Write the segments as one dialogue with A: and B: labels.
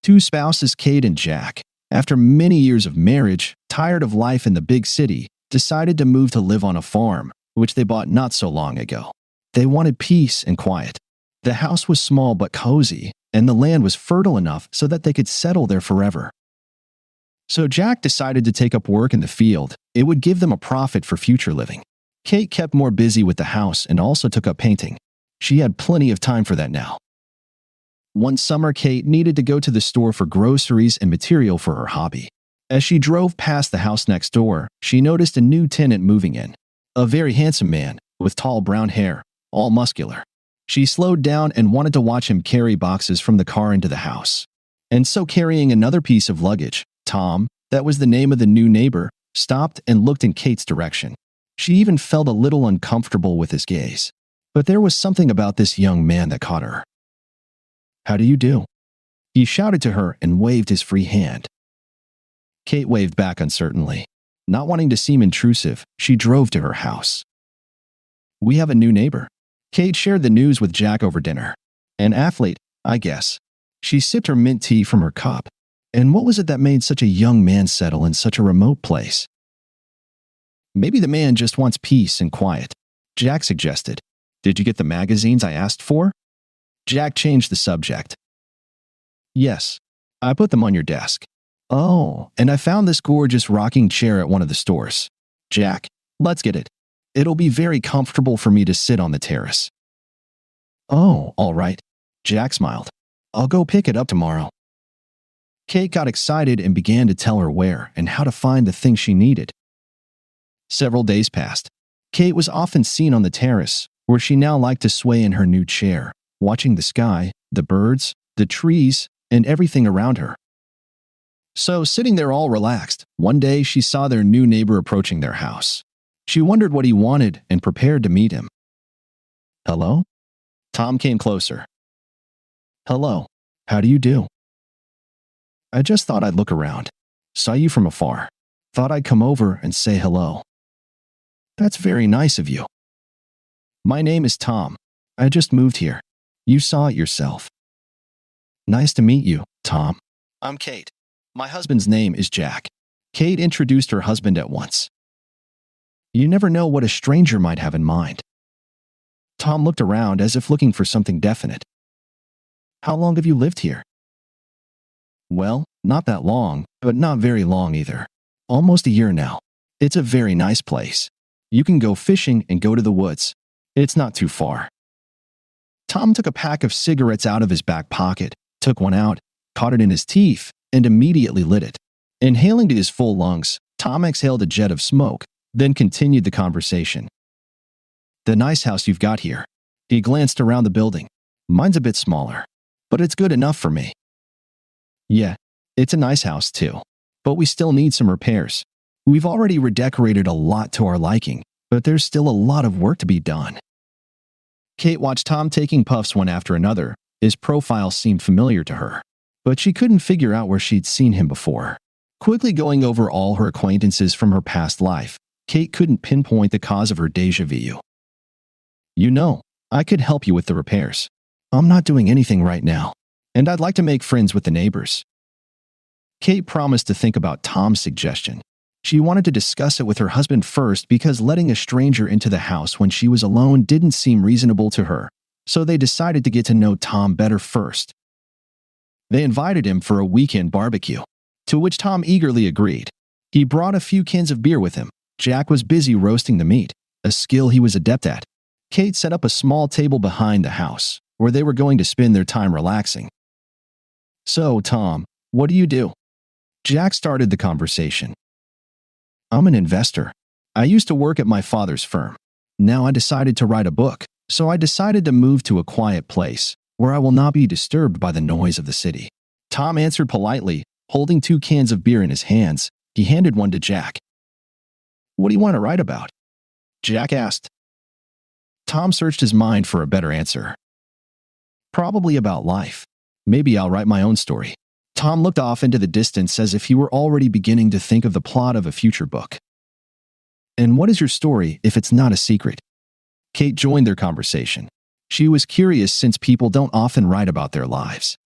A: Two spouses, Kate and Jack, after many years of marriage, tired of life in the big city, decided to move to live on a farm, which they bought not so long ago. They wanted peace and quiet. The house was small but cozy, and the land was fertile enough so that they could settle there forever. So Jack decided to take up work in the field. It would give them a profit for future living. Kate kept more busy with the house and also took up painting. She had plenty of time for that now. One summer, Kate needed to go to the store for groceries and material for her hobby. As she drove past the house next door, she noticed a new tenant moving in. A very handsome man with tall brown hair, all muscular. She slowed down and wanted to watch him carry boxes from the car into the house. And so, carrying another piece of luggage, Tom, that was the name of the new neighbor, stopped and looked in Kate's direction. She even felt a little uncomfortable with his gaze. But there was something about this young man that caught her. "How do you do?" He shouted to her and waved his free hand. Kate waved back uncertainly. Not wanting to seem intrusive, she drove to her house. "We have a new neighbor." Kate shared the news with Jack over dinner. "An athlete, I guess." She sipped her mint tea from her cup. And what was it that made such a young man settle in such a remote place? "Maybe the man just wants peace and quiet," Jack suggested. "Did you get the magazines I asked for?" Jack changed the subject. "Yes, I put them on your desk." "Oh, and I found this gorgeous rocking chair at one of the stores." "Jack, let's get it. It'll be very comfortable for me to sit on the terrace." "Oh, all right." Jack smiled. "I'll go pick it up tomorrow." Kate got excited and began to tell her where and how to find the things she needed. Several days passed. Kate was often seen on the terrace, where she now liked to sway in her new chair, watching the sky, the birds, the trees, and everything around her. So, sitting there all relaxed, one day she saw their new neighbor approaching their house. She wondered what he wanted and prepared to meet him. "Hello?" Tom came closer. "Hello. How do you do?" "I just thought I'd look around. Saw you from afar. Thought I'd come over and say hello." "That's very nice of you." "My name is Tom. I just moved here. You saw it yourself." "Nice to meet you, Tom. I'm Kate. My husband's name is Jack." Kate introduced her husband at once. You never know what a stranger might have in mind. Tom looked around as if looking for something definite. "How long have you lived here?" "Well, not that long, but not very long either. Almost a year now. It's a very nice place. You can go fishing and go to the woods. It's not too far." Tom took a pack of cigarettes out of his back pocket, took one out, caught it in his teeth, and immediately lit it. Inhaling to his full lungs, Tom exhaled a jet of smoke, then continued the conversation. "The nice house you've got here." He glanced around the building. "Mine's a bit smaller, but it's good enough for me." "Yeah, it's a nice house too, but we still need some repairs. We've already redecorated a lot to our liking, but there's still a lot of work to be done." Kate watched Tom taking puffs one after another. His profile seemed familiar to her, but she couldn't figure out where she'd seen him before. Quickly going over all her acquaintances from her past life, Kate couldn't pinpoint the cause of her déjà vu. "You know, I could help you with the repairs. I'm not doing anything right now, and I'd like to make friends with the neighbors." Kate promised to think about Tom's suggestion. She wanted to discuss it with her husband first because letting a stranger into the house when she was alone didn't seem reasonable to her, so they decided to get to know Tom better first. They invited him for a weekend barbecue, to which Tom eagerly agreed. He brought a few cans of beer with him. Jack was busy roasting the meat, a skill he was adept at. Kate set up a small table behind the house, where they were going to spend their time relaxing. "So, Tom, what do you do?" Jack started the conversation. "I'm an investor. I used to work at my father's firm. Now I decided to write a book, so I decided to move to a quiet place, where I will not be disturbed by the noise of the city." Tom answered politely, holding 2 cans of beer in his hands. He handed one to Jack. "What do you want to write about?" Jack asked. Tom searched his mind for a better answer. "Probably about life. Maybe I'll write my own story." Tom looked off into the distance as if he were already beginning to think of the plot of a future book. "And what is your story if it's not a secret?" Kate joined their conversation. She was curious since people don't often write about their lives.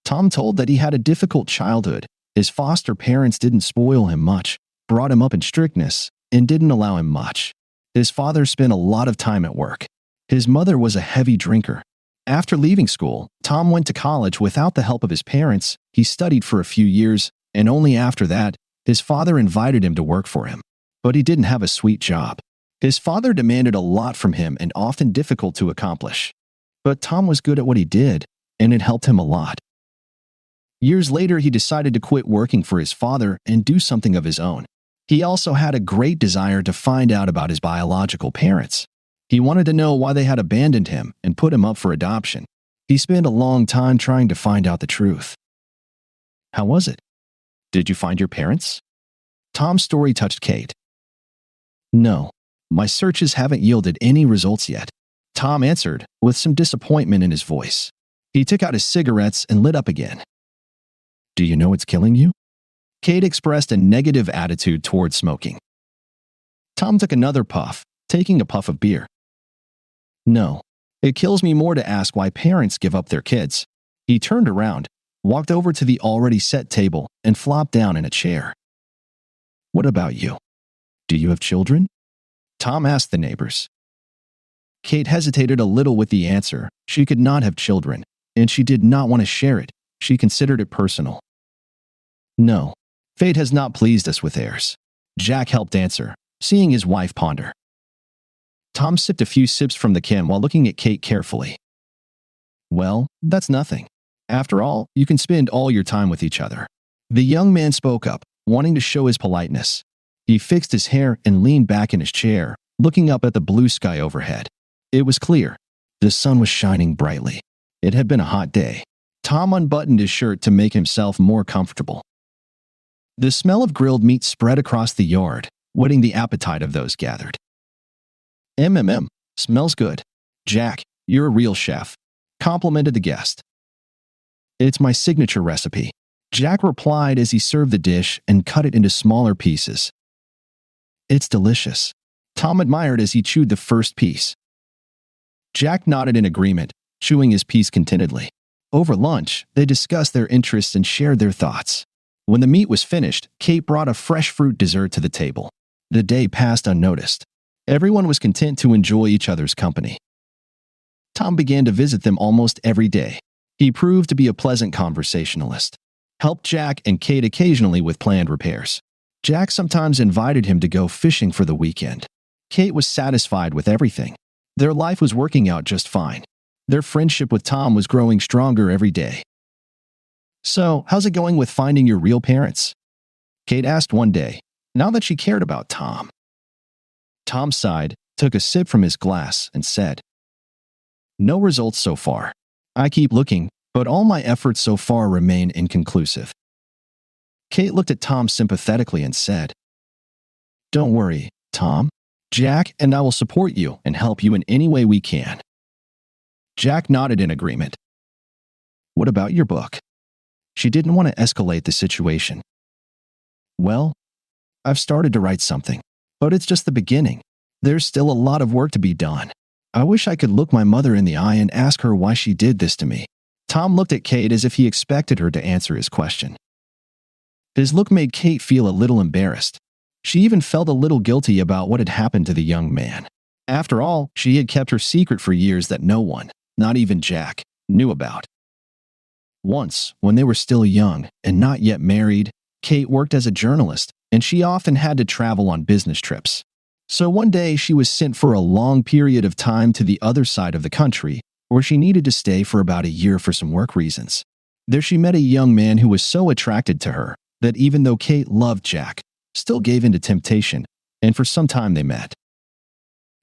A: Tom told that he had a difficult childhood. His foster parents didn't spoil him much, brought him up in strictness, and didn't allow him much. His father spent a lot of time at work. His mother was a heavy drinker. After leaving school, Tom went to college without the help of his parents. He studied for a few years, and only after that, his father invited him to work for him. But he didn't have a sweet job. His father demanded a lot from him and often difficult to accomplish. But Tom was good at what he did, and it helped him a lot. Years later, he decided to quit working for his father and do something of his own. He also had a great desire to find out about his biological parents. He wanted to know why they had abandoned him and put him up for adoption. He spent a long time trying to find out the truth. How was it? Did you find your parents? Tom's story touched Kate. No, my searches haven't yielded any results yet, Tom answered with some disappointment in his voice. He took out his cigarettes and lit up again. Do you know what's killing you? Kate expressed a negative attitude toward smoking. Tom took another puff, taking a puff of beer. No, it kills me more to ask why parents give up their kids. He turned around, walked over to the already set table, and flopped down in a chair. What about you? Do you have children? Tom asked the neighbors. Kate hesitated a little with the answer. She could not have children, and she did not want to share it. She considered it personal. No, fate has not pleased us with heirs, Jack helped answer, seeing his wife ponder. Tom sipped a few sips from the can while looking at Kate carefully. Well, that's nothing. After all, you can spend all your time with each other. The young man spoke up, wanting to show his politeness. He fixed his hair and leaned back in his chair, looking up at the blue sky overhead. It was clear. The sun was shining brightly. It had been a hot day. Tom unbuttoned his shirt to make himself more comfortable. The smell of grilled meat spread across the yard, whetting the appetite of those gathered. Smells good. Jack, you're a real chef, complimented the guest. It's my signature recipe, Jack replied as he served the dish and cut it into smaller pieces. It's delicious, Tom admired as he chewed the first piece. Jack nodded in agreement, chewing his piece contentedly. Over lunch, they discussed their interests and shared their thoughts. When the meat was finished, Kate brought a fresh fruit dessert to the table. The day passed unnoticed. Everyone was content to enjoy each other's company. Tom began to visit them almost every day. He proved to be a pleasant conversationalist, helped Jack and Kate occasionally with planned repairs. Jack sometimes invited him to go fishing for the weekend. Kate was satisfied with everything. Their life was working out just fine. Their friendship with Tom was growing stronger every day. So, how's it going with finding your real parents? Kate asked one day, now that she cared about Tom. Tom sighed, took a sip from his glass, and said, No results so far. I keep looking, but all my efforts so far remain inconclusive. Kate looked at Tom sympathetically and said, Don't worry, Tom. Jack and I will support you and help you in any way we can. Jack nodded in agreement. What about your book? She didn't want to escalate the situation. Well, I've started to write something, but it's just the beginning. There's still a lot of work to be done. I wish I could look my mother in the eye and ask her why she did this to me. Tom looked at Kate as if he expected her to answer his question. His look made Kate feel a little embarrassed. She even felt a little guilty about what had happened to the young man. After all, she had kept her secret for years that no one, not even Jack, knew about. Once, when they were still young and not yet married, Kate worked as a journalist, and she often had to travel on business trips. So one day she was sent for a long period of time to the other side of the country, where she needed to stay for about a year for some work reasons. There she met a young man who was so attracted to her that even though Kate loved Jack, still gave in to temptation, and for some time they met.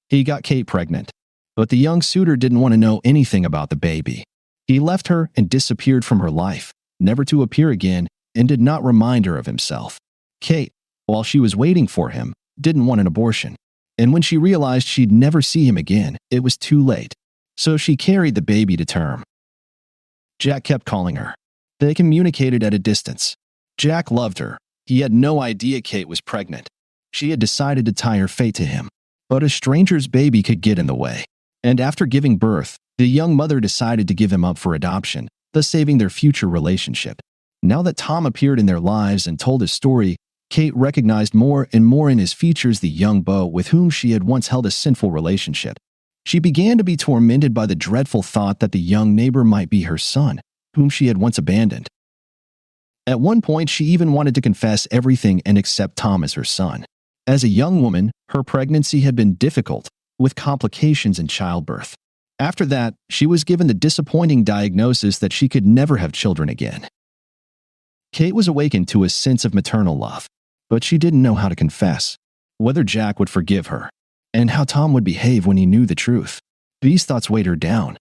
A: He got Kate pregnant, but the young suitor didn't want to know anything about the baby. He left her and disappeared from her life, never to appear again, and did not remind her of himself. Kate, while she was waiting for him, didn't want an abortion, and when she realized she'd never see him again, it was too late. So she carried the baby to term. Jack kept calling her. They communicated at a distance. Jack loved her. He had no idea Kate was pregnant. She had decided to tie her fate to him, but a stranger's baby could get in the way. And after giving birth, the young mother decided to give him up for adoption, thus saving their future relationship. Now that Tom appeared in their lives and told his story, Kate recognized more and more in his features the young beau with whom she had once held a sinful relationship. She began to be tormented by the dreadful thought that the young neighbor might be her son, whom she had once abandoned. At one point, she even wanted to confess everything and accept Tom as her son. As a young woman, her pregnancy had been difficult, with complications in childbirth. After that, she was given the disappointing diagnosis that she could never have children again. Kate was awakened to a sense of maternal love, but she didn't know how to confess, whether Jack would forgive her, and how Tom would behave when he knew the truth. These thoughts weighed her down.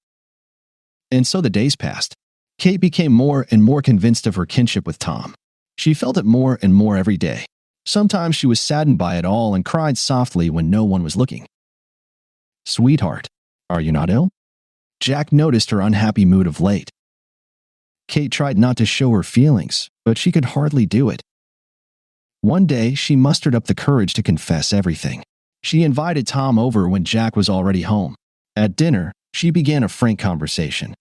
A: And so the days passed. Kate became more and more convinced of her kinship with Tom. She felt it more and more every day. Sometimes she was saddened by it all and cried softly when no one was looking. "Sweetheart, are you not ill?" Jack noticed her unhappy mood of late. Kate tried not to show her feelings, but she could hardly do it. One day, she mustered up the courage to confess everything. She invited Tom over when Jack was already home. At dinner, she began a frank conversation.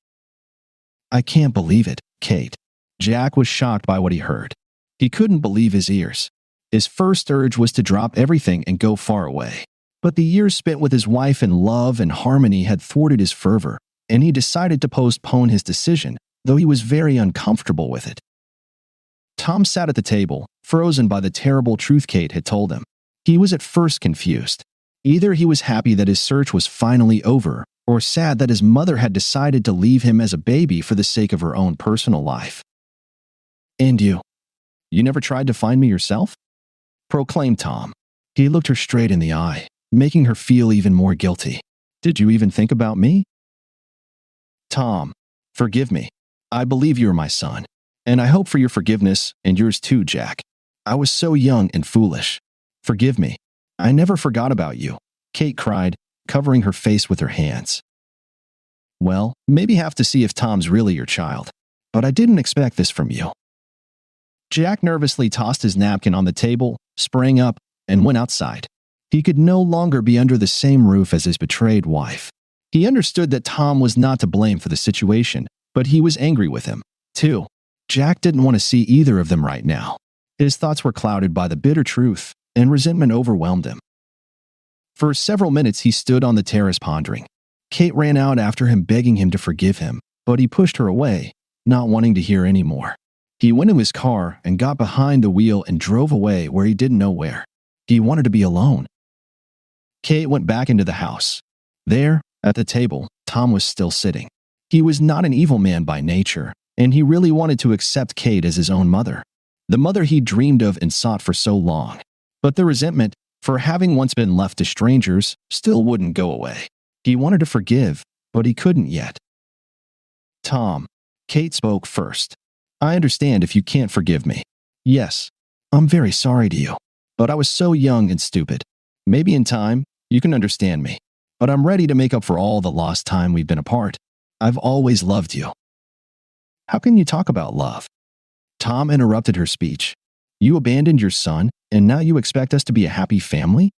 A: "I can't believe it, Kate." Jack was shocked by what he heard. He couldn't believe his ears. His first urge was to drop everything and go far away. But the years spent with his wife in love and harmony had thwarted his fervor, and he decided to postpone his decision, though he was very uncomfortable with it. Tom sat at the table, frozen by the terrible truth Kate had told him. He was at first confused. Either he was happy that his search was finally over, or sad that his mother had decided to leave him as a baby for the sake of her own personal life. "And you never tried to find me yourself?" proclaimed Tom. He looked her straight in the eye, making her feel even more guilty. "Did you even think about me?" "Tom, forgive me. I believe you are my son, and I hope for your forgiveness and yours too, Jack. I was so young and foolish. Forgive me. I never forgot about you," Kate cried, covering her face with her hands. "Well, maybe have to see if Tom's really your child, but I didn't expect this from you." Jack nervously tossed his napkin on the table, sprang up, and went outside. He could no longer be under the same roof as his betrayed wife. He understood that Tom was not to blame for the situation, but he was angry with him, too. Jack didn't want to see either of them right now. His thoughts were clouded by the bitter truth, and resentment overwhelmed him. For several minutes he stood on the terrace pondering. Kate ran out after him begging him to forgive him, but he pushed her away, not wanting to hear any more. He went to his car and got behind the wheel and drove away where he didn't know where. He wanted to be alone. Kate went back into the house. There, at the table, Tom was still sitting. He was not an evil man by nature, and he really wanted to accept Kate as his own mother, the mother he dreamed of and sought for so long. But the resentment, for having once been left to strangers, still wouldn't go away. He wanted to forgive, but he couldn't yet. "Tom," Kate spoke first. "I understand if you can't forgive me. Yes, I'm very sorry to you, but I was so young and stupid. Maybe in time, you can understand me, but I'm ready to make up for all the lost time we've been apart. I've always loved you." "How can you talk about love?" Tom interrupted her speech. "You abandoned your son, and now you expect us to be a happy family?"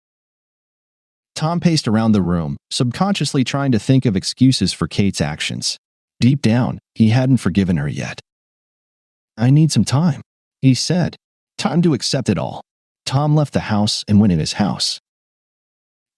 A: Tom paced around the room, subconsciously trying to think of excuses for Kate's actions. Deep down, he hadn't forgiven her yet. "I need some time," he said. "Time to accept it all." Tom left the house and went in his house.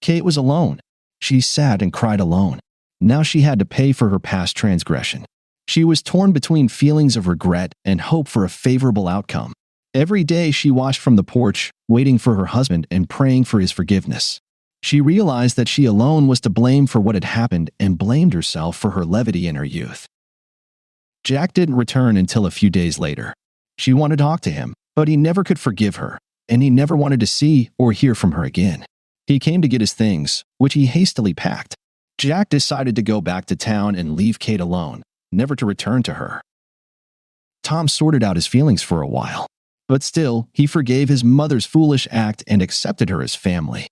A: Kate was alone. She sat and cried alone. Now she had to pay for her past transgression. She was torn between feelings of regret and hope for a favorable outcome. Every day she watched from the porch, waiting for her husband and praying for his forgiveness. She realized that she alone was to blame for what had happened and blamed herself for her levity in her youth. Jack didn't return until a few days later. She wanted to talk to him, but he never could forgive her, and he never wanted to see or hear from her again. He came to get his things, which he hastily packed. Jack decided to go back to town and leave Kate alone, never to return to her. Tom sorted out his feelings for a while, but still, he forgave his mother's foolish act and accepted her as family.